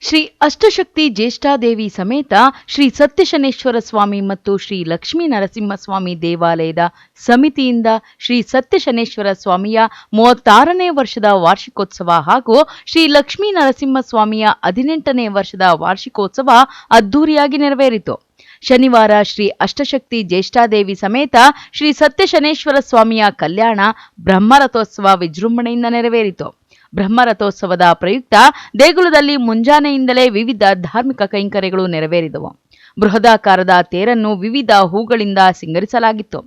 ಶ್ರೀ ಅಷ್ಟಶಕ್ತಿ ಜ್ಯೇಷ್ಠಾದೇವಿ ಸಮೇತ ಶ್ರೀ ಸತ್ಯಶನೇಶ್ವರ ಸ್ವಾಮಿ ಮತ್ತು ಶ್ರೀ ಲಕ್ಷ್ಮೀ ನರಸಿಂಹಸ್ವಾಮಿ ದೇವಾಲಯದ ಸಮಿತಿಯಿಂದ ಶ್ರೀ ಸತ್ಯಶನೇಶ್ವರ ಸ್ವಾಮಿಯ 36ನೇ ವರ್ಷದ ವಾರ್ಷಿಕೋತ್ಸವ ಹಾಗೂ ಶ್ರೀ ಲಕ್ಷ್ಮೀ ನರಸಿಂಹಸ್ವಾಮಿಯ 18ನೇ ವರ್ಷದ ವಾರ್ಷಿಕೋತ್ಸವ ಅದ್ದೂರಿಯಾಗಿ ನೆರವೇರಿತು. ಶನಿವಾರ ಶ್ರೀ ಅಷ್ಟಶಕ್ತಿ ಜ್ಯೇಷ್ಠಾದೇವಿ ಸಮೇತ ಶ್ರೀ ಸತ್ಯಶನೇಶ್ವರ ಸ್ವಾಮಿಯ ಕಲ್ಯಾಣ ಬ್ರಹ್ಮರಥೋತ್ಸವ ವಿಜೃಂಭಣೆಯಿಂದ ನೆರವೇರಿತು. ಬ್ರಹ್ಮರಥೋತ್ಸವದ ಪ್ರಯುಕ್ತ ದೇಗುಲದಲ್ಲಿ ಮುಂಜಾನೆಯಿಂದಲೇ ವಿವಿಧ ಧಾರ್ಮಿಕ ಕೈಂಕರ್ಯಗಳು ನೆರವೇರಿದವು. ಬೃಹದಾಕಾರದ ತೇರನ್ನು ವಿವಿಧ ಹೂಗಳಿಂದ ಸಿಂಗರಿಸಲಾಗಿತ್ತು.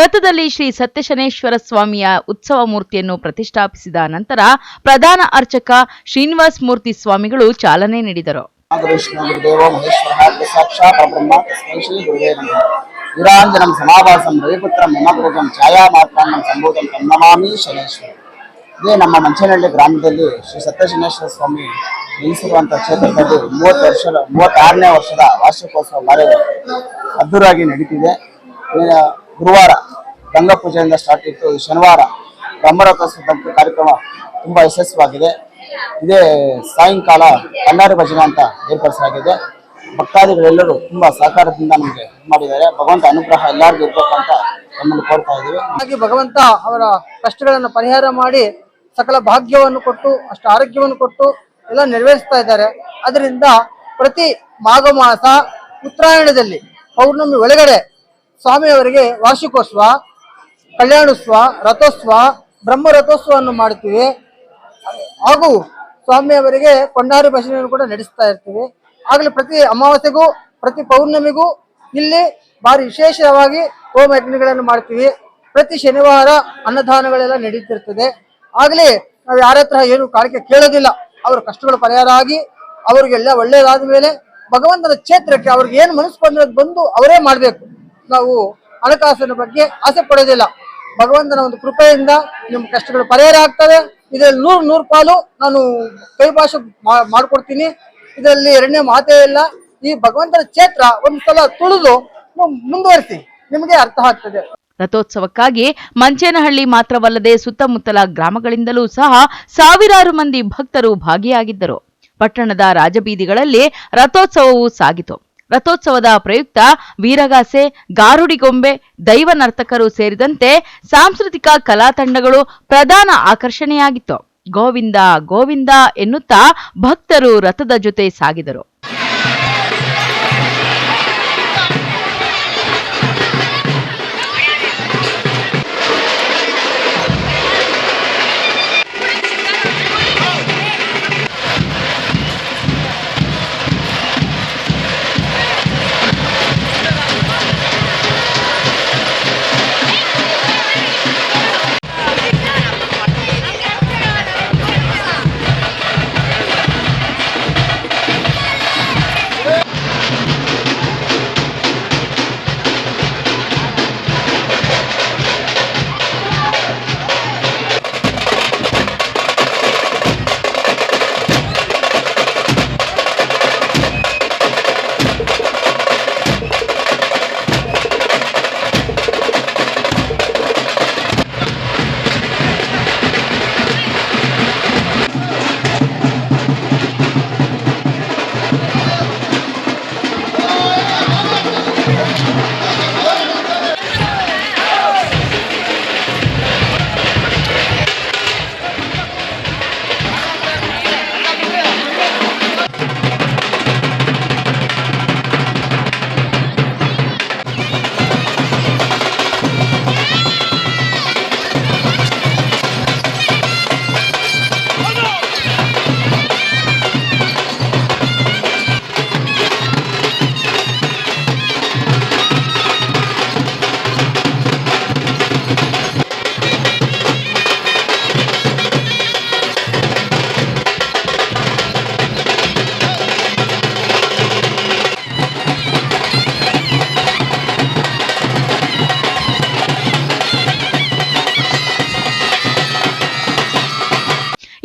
ರಥದಲ್ಲಿ ಶ್ರೀ ಸತ್ಯಶನೇಶ್ವರ ಸ್ವಾಮಿಯ ಉತ್ಸವ ಮೂರ್ತಿಯನ್ನು ಪ್ರತಿಷ್ಠಾಪಿಸಿದ ನಂತರ ಪ್ರಧಾನ ಅರ್ಚಕ ಶ್ರೀನಿವಾಸ ಮೂರ್ತಿ ಸ್ವಾಮಿಗಳು ಚಾಲನೆ ನೀಡಿದರು. ವೀರಾಂಜನಂ ಸಮಾವಾಸಂ ರವಿಪುತ್ರಂ ಮಮಪುರಜಂ ಛಾಯಾಮಾತ್ರಾನ್ನಂ ಸಂಬೋಧಂ ತನ್ನಮಾಮಿ ಶನೇಶ್ವರ. ಇದೇ ನಮ್ಮ ಮಂಚೇನಹಳ್ಳಿ ಗ್ರಾಮದಲ್ಲಿ ಶ್ರೀ ಸತ್ಯಶನೇಶ್ವರ ಸ್ವಾಮಿ ನೆಲೆಸಿರುವಂಥ ಕ್ಷೇತ್ರದಲ್ಲಿ 36ನೇ ವರ್ಷದ ವಾರ್ಷಿಕೋತ್ಸವ ಕಾರ್ಯ ಅದ್ದೂರಾಗಿ ನಡೀತಿದೆ. ಗುರುವಾರ ಗಂಗಾ ಪೂಜೆಯಿಂದ ಸ್ಟಾರ್ಟ್ ಇತ್ತು. ಶನಿವಾರ ಬ್ರಹ್ಮರಥೋತ್ಸವ ಕಾರ್ಯಕ್ರಮ ತುಂಬ ಯಶಸ್ವಿಯಾಗಿದೆ. ಇದೇ ಸಾಯಂಕಾಲ ಕಣ್ಣಾರಿ ಭಜನೆ ಅಂತ ಏರ್ಪಡಿಸಲಾಗಿದೆ. ಭಕ್ತಾದಿಗಳೆಲ್ಲರೂ ತುಂಬಾ ಸಹಕಾರದಿಂದ ನಮಗೆ ಮಾಡಿದ್ದಾರೆ. ಭಗವಂತ ಅನುಗ್ರಹ ಎಲ್ಲರಿಗೂ ಇರ್ಬೇಕು ಅಂತ ನಮ್ಮನ್ನು ಕೋರ್ತಾ ಇದ್ದೀವಿ. ಹಾಗೆ ಭಗವಂತ ಅವರ ಕಷ್ಟಗಳನ್ನು ಪರಿಹಾರ ಮಾಡಿ ಸಕಲ ಭಾಗ್ಯವನ್ನು ಕೊಟ್ಟು ಅಷ್ಟು ಆರೋಗ್ಯವನ್ನು ಕೊಟ್ಟು ಎಲ್ಲ ನೆರವೇರಿಸ್ತಾ ಇದ್ದಾರೆ. ಅದರಿಂದ ಪ್ರತಿ ಮಾಘ ಮಾಸ ಉತ್ತರಾಯಣದಲ್ಲಿ ಪೌರ್ಣಮಿ ಒಳಗಡೆ ಸ್ವಾಮಿಯವರಿಗೆ ವಾರ್ಷಿಕೋತ್ಸವ, ಕಲ್ಯಾಣೋತ್ಸವ, ರಥೋತ್ಸವ, ಬ್ರಹ್ಮ ರಥೋತ್ಸವವನ್ನು ಮಾಡ್ತೀವಿ. ಹಾಗೂ ಸ್ವಾಮಿಯವರಿಗೆ ಕೊಂಡಾರಿ ಭಜನೆಯನ್ನು ಕೂಡ ನಡೆಸ್ತಾ ಇರ್ತೀವಿ. ಆಗಲೇ ಪ್ರತಿ ಅಮಾವಾಸ್ಯೆಗೂ ಪ್ರತಿ ಪೌರ್ಣಮಿಗೂ ಇಲ್ಲಿ ಭಾರಿ ವಿಶೇಷವಾಗಿ ಹೋಮ ಯಜ್ಞಗಳನ್ನು ಮಾಡ್ತೀವಿ. ಪ್ರತಿ ಶನಿವಾರ ಅನ್ನದಾನಗಳೆಲ್ಲ ನಡೀತಿರ್ತದೆ. ಆಗಲೇ ನಾವು ಯಾರ ಹತ್ರ ಏನು ಕಾಣಿಕೆ ಕೇಳೋದಿಲ್ಲ. ಅವ್ರ ಕಷ್ಟಗಳು ಪರಿಹಾರ ಆಗಿ ಅವ್ರಿಗೆಲ್ಲ ಒಳ್ಳೇದಾದ ಮೇಲೆ ಭಗವಂತನ ಕ್ಷೇತ್ರಕ್ಕೆ ಅವ್ರಿಗೆ ಏನು ಮನಸ್ಸು ಬಂದು ಅವರೇ ಮಾಡಬೇಕು. ನಾವು ಹಣಕಾಸಿನ ಬಗ್ಗೆ ಆಸೆ ಪಡೋದಿಲ್ಲ. ಭಗವಂತನ ಒಂದು ಕೃಪೆಯಿಂದ ನಿಮ್ಮ ಕಷ್ಟಗಳು ಪರಿಹಾರ ಆಗ್ತವೆ. ಇದರಲ್ಲಿ 100 ಪಾಲು ನಾನು ಕೈ ಭಾಷೆ ಮಾಡ್ಕೊಡ್ತೀನಿ. ಇದರಲ್ಲಿ ಎರಡನೇ ಮಾತೇ ಇಲ್ಲ. ಈ ಭಗವಂತನ ಕ್ಷೇತ್ರ ಒಂದು ಸಲ ತುಳಿದು ಮುಂದುವರಿಸಿ, ನಿಮಗೆ ಅರ್ಥ ಆಗ್ತದೆ. ರಥೋತ್ಸವಕ್ಕಾಗಿ ಮಂಚೇನಹಳ್ಳಿ ಮಾತ್ರವಲ್ಲದೆ ಸುತ್ತಮುತ್ತಲ ಗ್ರಾಮಗಳಿಂದಲೂ ಸಹ ಸಾವಿರಾರು ಮಂದಿ ಭಕ್ತರು ಭಾಗಿಯಾಗಿದ್ದರು. ಪಟ್ಟಣದ ರಾಜಬೀದಿಗಳಲ್ಲಿ ರಥೋತ್ಸವವು ಸಾಗಿತು. ರಥೋತ್ಸವದ ಪ್ರಯುಕ್ತ ವೀರಗಾಸೆ, ಗಾರುಡಿಗೊಂಬೆ, ದೈವ ನರ್ತಕರು ಸೇರಿದಂತೆ ಸಾಂಸ್ಕೃತಿಕ ಕಲಾ ತಂಡಗಳು ಪ್ರಧಾನ ಆಕರ್ಷಣೆಯಾಗಿತ್ತು. ಗೋವಿಂದ ಗೋವಿಂದ ಎನ್ನುತ್ತಾ ಭಕ್ತರು ರಥದ ಜೊತೆ ಸಾಗಿದರು.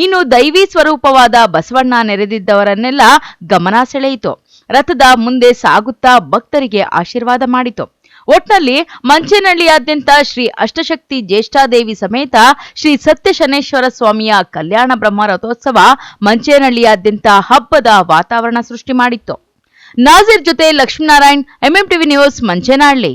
ಇನ್ನು ದೈವಿ ಸ್ವರೂಪವಾದ ಬಸವಣ್ಣ ನೆರೆದಿದ್ದವರನ್ನೆಲ್ಲ ಗಮನ ಸೆಳೆಯಿತು. ರಥದ ಮುಂದೆ ಸಾಗುತ್ತಾ ಭಕ್ತರಿಗೆ ಆಶೀರ್ವಾದ ಮಾಡಿತು. ಒಟ್ನಲ್ಲಿ ಮಂಚೇನಹಳ್ಳಿಯಾದ್ಯಂತ ಶ್ರೀ ಅಷ್ಟಶಕ್ತಿ ಜ್ಯೇಷ್ಠಾದೇವಿ ಸಮೇತ ಶ್ರೀ ಸತ್ಯಶನೇಶ್ವರ ಸ್ವಾಮಿಯ ಕಲ್ಯಾಣ ಬ್ರಹ್ಮ ರಥೋತ್ಸವ ಮಂಚೇನಹಳ್ಳಿಯಾದ್ಯಂತ ಹಬ್ಬದ ವಾತಾವರಣ ಸೃಷ್ಟಿ ಮಾಡಿತ್ತು. ನಾಜೀರ್ ಜೊತೆ Lakshminarayan, MM TV news, Manchenahalli.